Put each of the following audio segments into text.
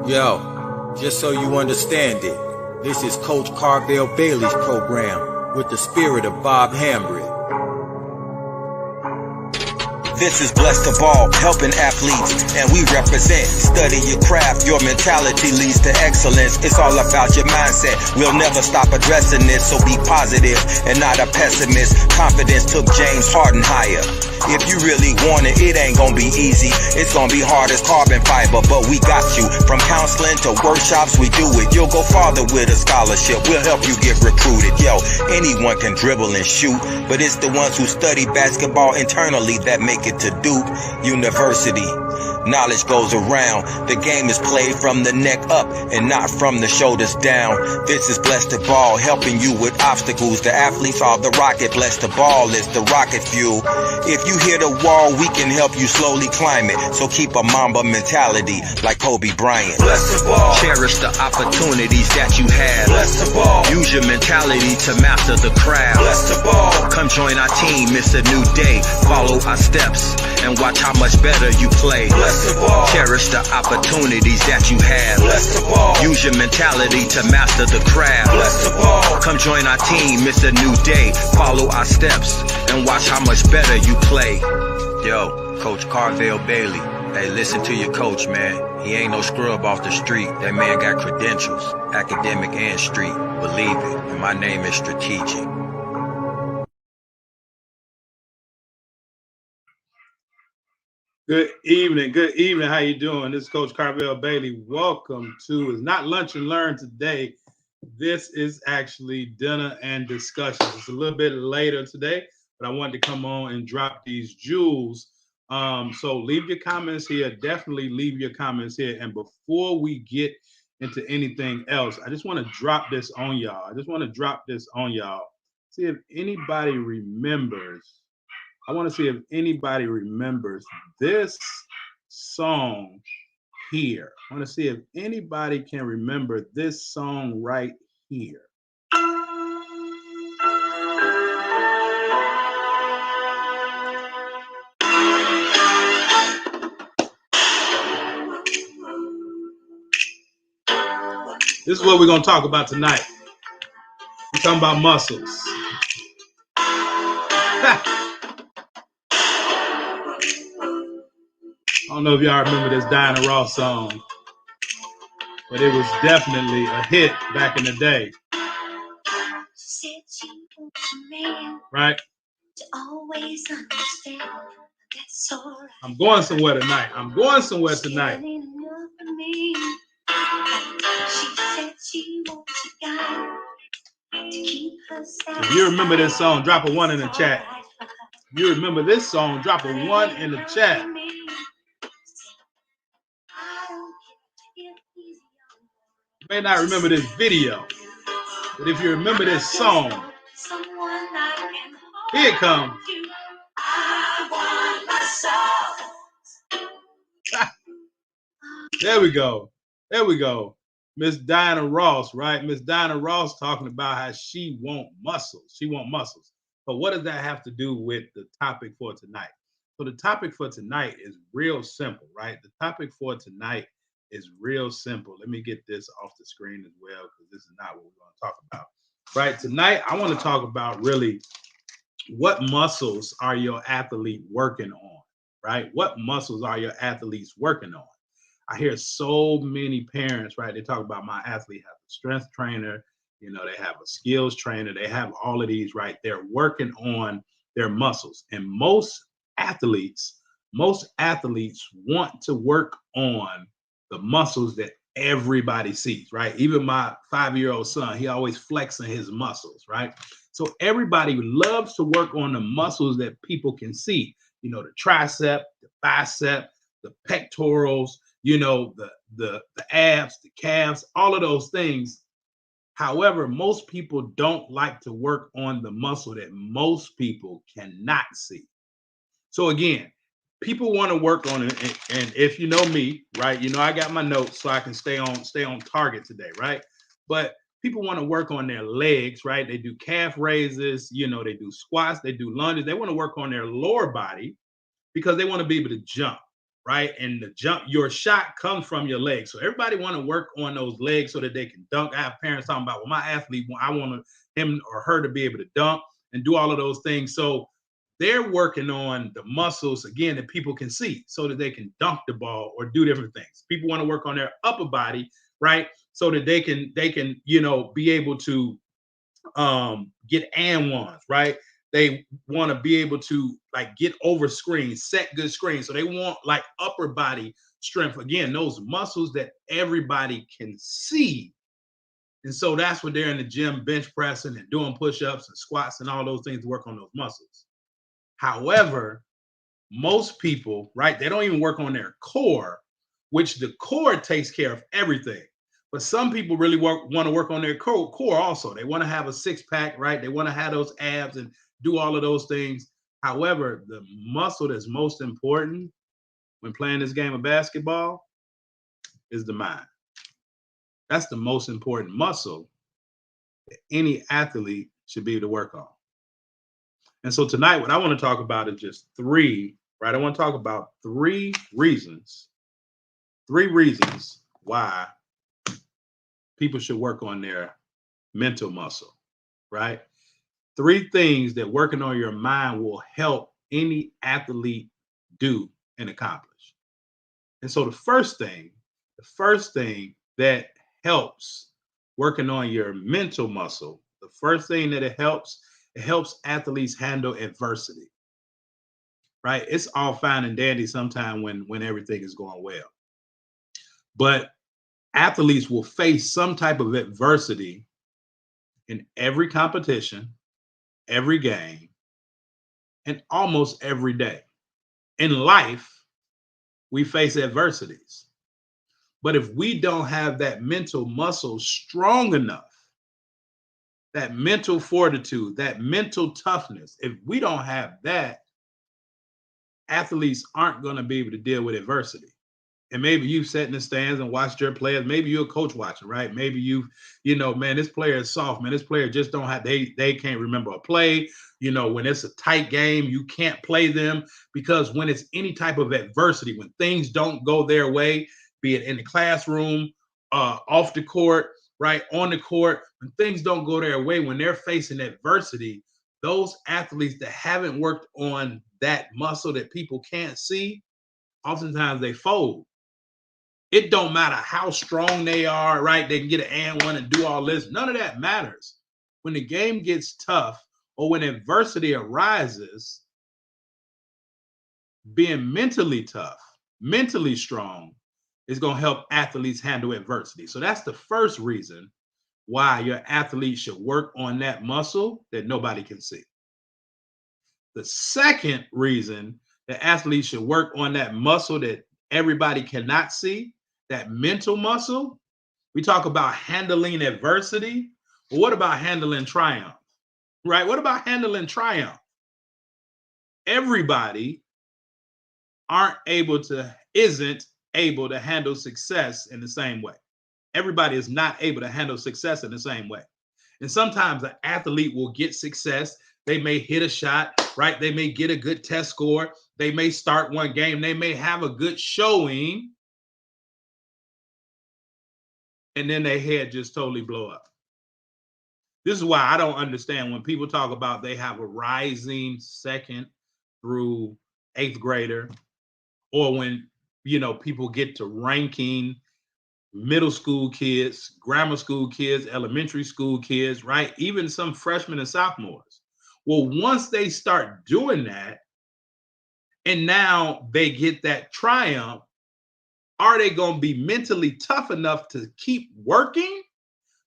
Yo, just so you understand it, this is Coach Carvel Bailey's program with the spirit of Bob Hambry. This is Blessed to Ball, helping athletes, and we represent. Study your craft, your mentality leads to excellence. It's all about your mindset. We'll never stop addressing this, so be positive and not a pessimist. Confidence took James Harden higher. If you really want it, it ain't gonna be easy. It's gonna be hard as carbon fiber, but we got you. From counseling to workshops, we do it. You'll go farther with a scholarship. We'll help you get recruited. Yo, anyone can dribble and shoot, but it's the ones who study basketball internally that make it to Duke University. Knowledge goes around. The game is played from the neck up and not from the shoulders down. This is Blessed to Ball, helping you with obstacles. The athletes are the rocket. Blessed to Ball is the rocket fuel. If you hit a wall, we can help you slowly climb it. So keep a Mamba mentality like Kobe Bryant. Blessed to Ball. Cherish the opportunities that you have. Blessed to Ball. Use your mentality to master the craft. Blessed to Ball. Come join our team, it's a new day. Follow our steps and watch how much better you play. Blessed to Ball. Cherish the opportunities that you have. Blessed to Ball. Use your mentality to master the craft. Blessed to Ball. Come join our team, it's a new day. Follow our steps and watch how much better you play. Yo, Coach Carvel Bailey. Hey, listen to your coach, man. He ain't no scrub off the street. That man got credentials, academic and street. Believe it, and my name is Strategic. Good evening. How you doing? This is Coach Carvel Bailey. Welcome to, it's not Lunch and Learn today. This is actually dinner and discussions. It's a little bit later today, but I wanted to come on and drop these jewels. So leave your comments here. Definitely leave your comments here. And before we get into anything else, I just want to drop this on y'all. See if anybody remembers. I want to see if anybody remembers this song here. I want to see if anybody can remember this song right here. This is what we're going to talk about tonight. We're talking about muscles. I don't know if y'all remember this Diana Ross song, but it was definitely a hit back in the day. Right? I'm going somewhere tonight. If you remember this song, drop a 1 in the chat. If you remember this song, drop a 1 in the chat. You may not remember this video, but if you remember this song, here it comes. There we go. Miss Diana Ross, right? Miss Diana Ross talking about how she want muscles. But what does that have to do with the topic for tonight? So the topic for tonight is real simple, right? The topic for tonight is real simple. Let me get this off the screen as well, because this is not what we're going to talk about. Right? Tonight, I want to talk about really what muscles are your athlete working on, right? What muscles are your athletes working on? I hear so many parents, right? They talk about my athlete has a strength trainer, you know, they have a skills trainer, they have all of these, right? They're working on their muscles. And most athletes want to work on the muscles that everybody sees, right? Even my 5-year-old son, he always flexing his muscles, right? So everybody loves to work on the muscles that people can see, you know, the tricep, the bicep, the pectorals, the abs, the calves, all of those things. However, most people don't like to work on the muscle that most people cannot see. So again, people want to work on it, and if you know me, right, I got my notes so I can stay on target today, right? But people want to work on their legs, right? They do calf raises, they do squats, they do lunges. They want to work on their lower body because they want to be able to jump, right? And the jump, your shot comes from your legs. So everybody want to work on those legs so that they can dunk. I have parents talking about, well, my athlete, I want him or her to be able to dunk and do all of those things. So they're working on the muscles again that people can see so that they can dunk the ball or do different things. People want to work on their upper body, right? So that they can be able to get and ones, right? They want to be able to like get over screens, set good screens. So they want like upper body strength. Again, those muscles that everybody can see. And so that's what they're in the gym, bench pressing and doing push-ups and squats and all those things to work on those muscles. However, most people, right, they don't even work on their core, which the core takes care of everything. But some people really want to work on their core also. They want to have a six-pack, right? They want to have those abs and do all of those things. However, the muscle that's most important when playing this game of basketball is the mind. That's the most important muscle that any athlete should be able to work on. And so tonight, what I want to talk about is just three, right? I want to talk about three reasons why people should work on their mental muscle, right? Three things that working on your mind will help any athlete do and accomplish. And so the first thing that helps working on your mental muscle, the first thing that it helps athletes handle adversity, right? It's all fine and dandy sometime when everything is going well. But athletes will face some type of adversity in every competition, every game, and almost every day. In life, we face adversities. But if we don't have that mental muscle strong enough, that mental fortitude, that mental toughness, if we don't have that, athletes aren't going to be able to deal with adversity. And maybe you've sat in the stands and watched your players. Maybe you're a coach watching, right? Maybe man, this player is soft, man. This player just don't have, they can't remember a play. When it's a tight game, you can't play them because when it's any type of adversity, when things don't go their way, be it in the classroom, off the court, right, on the court, when things don't go their way, when they're facing adversity, those athletes that haven't worked on that muscle that people can't see, oftentimes they fold. It don't matter how strong they are, right? They can get an and one and do all this. None of that matters. When the game gets tough or when adversity arises, being mentally tough, mentally strong is going to help athletes handle adversity. So that's the first reason why your athlete should work on that muscle that nobody can see. The second reason that athletes should work on that muscle that everybody cannot see, that mental muscle. We talk about handling adversity. Well, what about handling triumph? Right? What about handling triumph? Everybody isn't able to handle success in the same way. Everybody is not able to handle success in the same way. And sometimes an athlete will get success. They may hit a shot, right? They may get a good test score. They may start one game. They may have a good showing. And then their head just totally blow up. This is why I don't understand when people talk about they have a rising second through eighth grader, or when, people get to ranking middle school kids, grammar school kids, elementary school kids, right? Even some freshmen and sophomores. Well, once they start doing that, and now they get that triumph, are they going to be mentally tough enough to keep working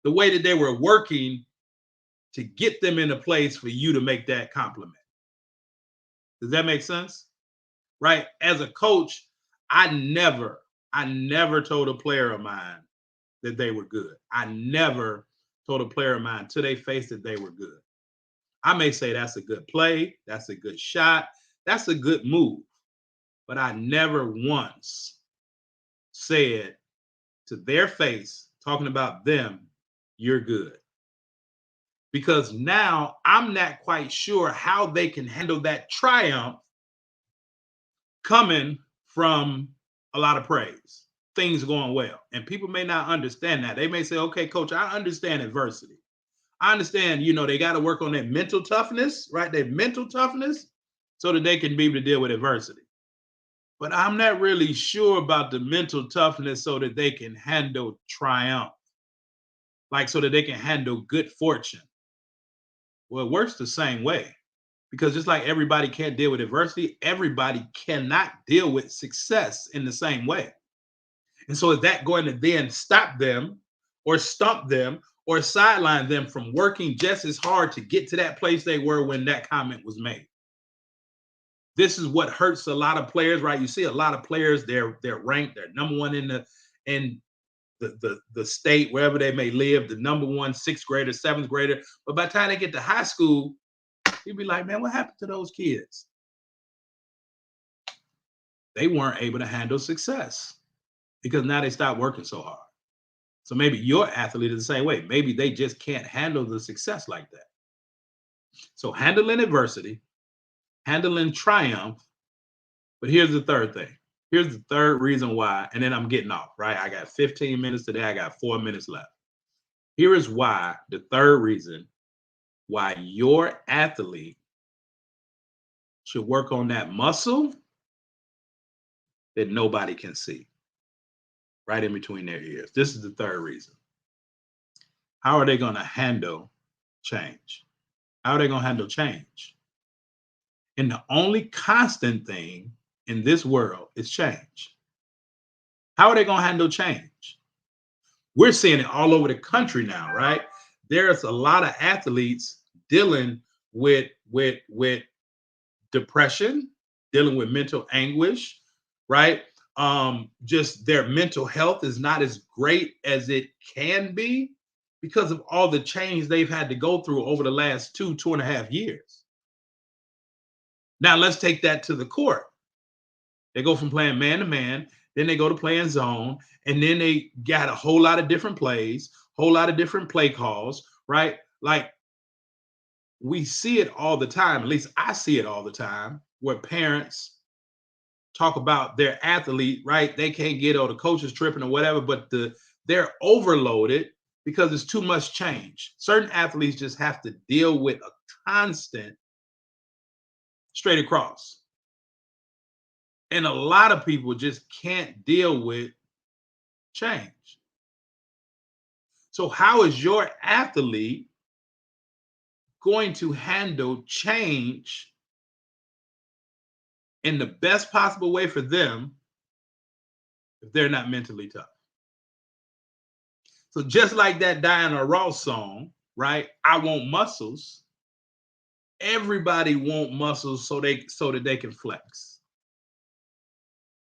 the way that they were working to get them in a place for you to make that compliment? Does that make sense? Right? As a coach, I never I never told a player of mine that they were good. I never told a player of mine to their face that they were good. I may say that's a good play, that's a good shot, that's a good move, but I never once said to their face, talking about them, you're good. Because now I'm not quite sure how they can handle that triumph coming from a lot of praise, things going well. And people may not understand that. They may say, okay, coach, I understand adversity. I understand, they got to work on their mental toughness, right? Their mental toughness so that they can be able to deal with adversity. But I'm not really sure about the mental toughness so that they can handle triumph, like so that they can handle good fortune. Well, it works the same way because just like everybody can't deal with adversity, everybody cannot deal with success in the same way. And so is that going to then stop them or stump them or sideline them from working just as hard to get to that place they were when that comment was made? This is what hurts a lot of players, right? You see a lot of players, they're ranked, they're number one in the state, wherever they may live, the number one, sixth grader, seventh grader. But by the time they get to high school, you'd be like, man, what happened to those kids? They weren't able to handle success because now they start working so hard. So maybe your athlete is the same way. Maybe they just can't handle the success like that. So handling adversity, handling triumph. But here's the third thing. Here's the third reason why, and then I'm getting off, right? I got 15 minutes today. I got 4 minutes left. Here is why, the third reason why your athlete should work on that muscle that nobody can see, right in between their ears. This is the third reason. How are they going to handle change? How are they going to handle change? And the only constant thing in this world is change. How are they going to handle change? We're seeing it all over the country now, right? There's a lot of athletes dealing with depression, dealing with mental anguish, right? Just their mental health is not as great as it can be because of all the change they've had to go through over the last 2.5 years. Now let's take that to the court. They go from playing man to man, then they go to playing zone, and then they got a whole lot of different plays, whole lot of different play calls, right? Like we see it all the time, at least I see it all the time, where parents talk about their athlete, right? They can't get, or the coach is tripping or whatever, but they're overloaded because it's too much change. Certain athletes just have to deal with a constant straight across. And a lot of people just can't deal with change. So how is your athlete going to handle change in the best possible way for them if they're not mentally tough? So just like that Diana Ross song, right? I want muscles. Everybody want muscles so that they can flex.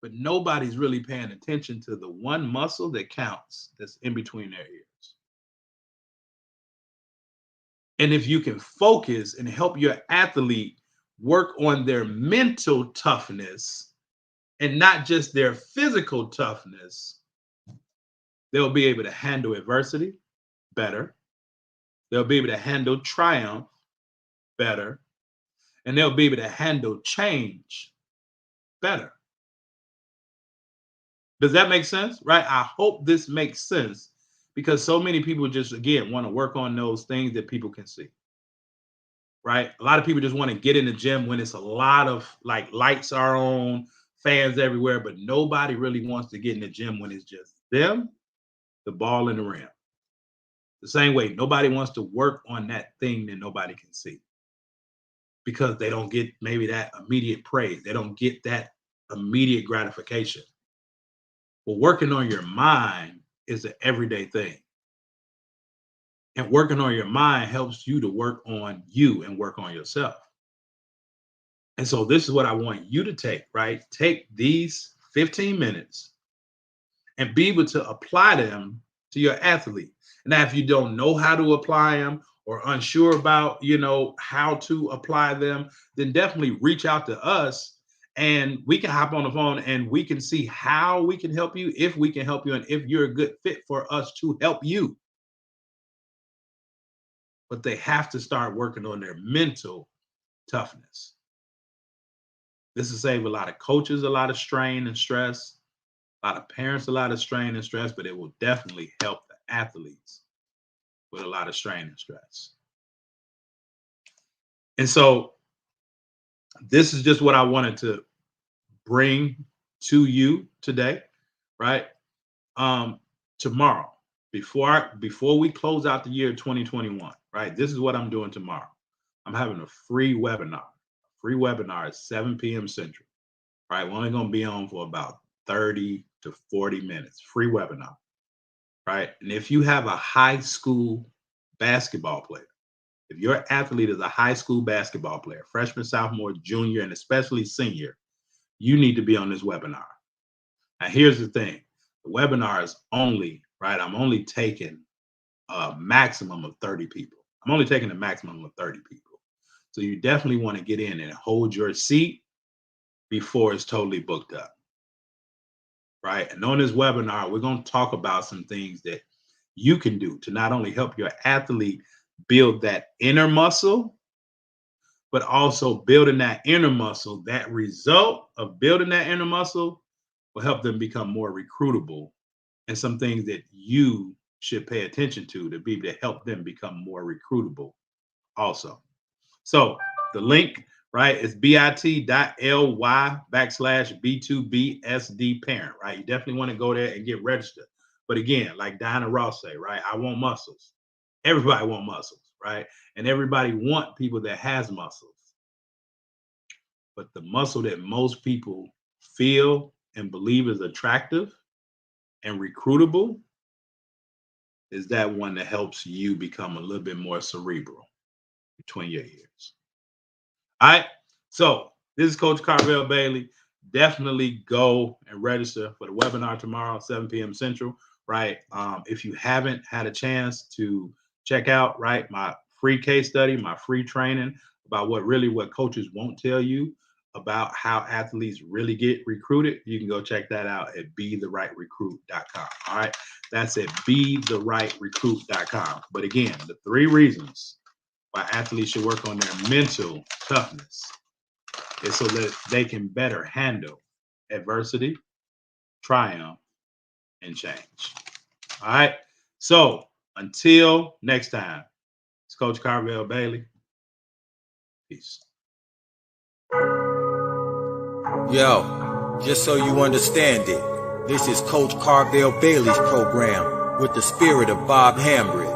But nobody's really paying attention to the one muscle that counts that's in between their ears. And if you can focus and help your athlete work on their mental toughness and not just their physical toughness, they'll be able to handle adversity better. They'll be able to handle triumph better. And they'll be able to handle change better. Does that make sense? Right? I hope this makes sense because so many people just, again, want to work on those things that people can see. Right? A lot of people just want to get in the gym when it's a lot of like lights are on, fans everywhere, but nobody really wants to get in the gym when it's just them, the ball, and the rim. The same way, nobody wants to work on that thing that nobody can see because they don't get maybe that immediate praise. They don't get that immediate gratification. But working on your mind is an everyday thing. And working on your mind helps you to work on you and work on yourself. And so this is what I want you to take, right? Take these 15 minutes and be able to apply them to your athlete. Now, if you don't know how to apply them or unsure about, how to apply them, then definitely reach out to us and we can hop on the phone and we can see how we can help you, if we can help you, and if you're a good fit for us to help you. But they have to start working on their mental toughness. This will save a lot of coaches a lot of strain and stress, a lot of parents a lot of strain and stress, but it will definitely help the athletes with a lot of strain and stress. And so this is just what I wanted to bring to you today, right? Tomorrow, before we close out the year 2021, right? This is what I'm doing tomorrow. I'm having a free webinar. Free webinar at 7 p.m. Central, right? We're only going to be on for about 30 to 40 minutes. Free webinar, right? And if you have a high school basketball player, if your athlete is a high school basketball player, freshman, sophomore, junior, and especially senior, you need to be on this webinar. Now, here's the thing. The webinar is only, right? I'm only taking a maximum of 30 people. I'm only taking a maximum of 30 people. So you definitely want to get in and hold your seat before it's totally booked up, right? And on this webinar, we're going to talk about some things that you can do to not only help your athlete build that inner muscle, but also building that inner muscle, that result of building that inner muscle will help them become more recruitable, and some things that you should pay attention to be able to help them become more recruitable also. So the link, right, is bit.ly/B2BSD parent, right? You definitely want to go there and get registered. But again, like Diana Ross say, right, I want muscles. Everybody want muscles, right? And everybody want people that has muscles. But the muscle that most people feel and believe is attractive and recruitable is that one that helps you become a little bit more cerebral between your ears. All right. So this is Coach Carvel Bailey. Definitely go and register for the webinar tomorrow, 7 p.m. Central, right? If you haven't had a chance to check out, right, my free case study, my free training about what coaches won't tell you about how athletes really get recruited, you can go check that out at BeTheRightRecruit.com. All right. That's at BeTheRightRecruit.com. But again, the 3 reasons why athletes should work on their mental toughness is so that they can better handle adversity, triumph, and change. All right. So until next time, it's Coach Carvel Bailey. Peace. Yo, just so you understand it, this is Coach Carvel Bailey's program with the spirit of Bob Hambry.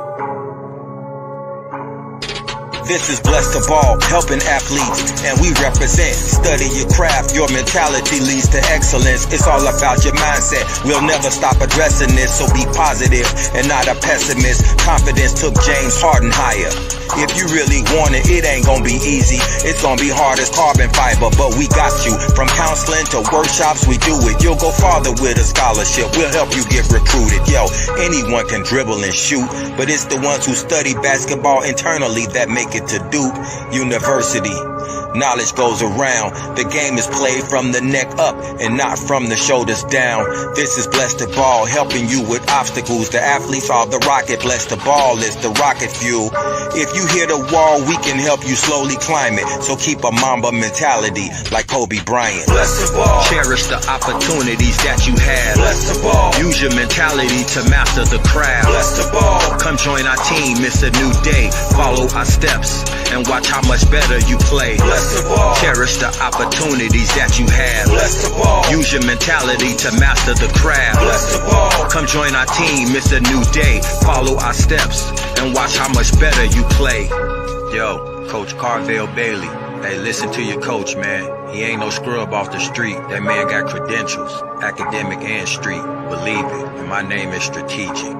This is Blessed to Ball, helping athletes, and we represent. Study your craft, your mentality leads to excellence. It's all about your mindset. We'll never stop addressing this, so be positive and not a pessimist. Confidence took James Harden higher. If you really want it, it ain't gonna be easy. It's gonna be hard as carbon fiber, but we got you. From counseling to workshops, we do it. You'll go farther with a scholarship. We'll help you get recruited. Yo, anyone can dribble and shoot, but it's the ones who study basketball internally that make it to Duke University. Knowledge goes around. The game is played from the neck up and not from the shoulders down. This is Blessed to Ball, helping you with obstacles. The athletes are the rocket. Blessed to Ball is the rocket fuel. If you hit a wall, we can help you slowly climb it. So keep a Mamba mentality like Kobe Bryant. Blessed to Ball. Cherish the opportunities that you have. Blessed to Ball. Use your mentality to master the craft. Blessed to Ball. Come join our team, it's a new day. Follow our steps and watch how much better you play. Blessed to Ball. Cherish the opportunities that you have. Blessed to Ball. Use your mentality to master the craft. Blessed to Ball. Come join our team, it's a new day. Follow our steps and watch how much better you play. Yo, Coach Carvel Bailey. Hey, listen to your coach, man. He ain't no scrub off the street. That man got credentials, academic and street. Believe it, and my name is strategic.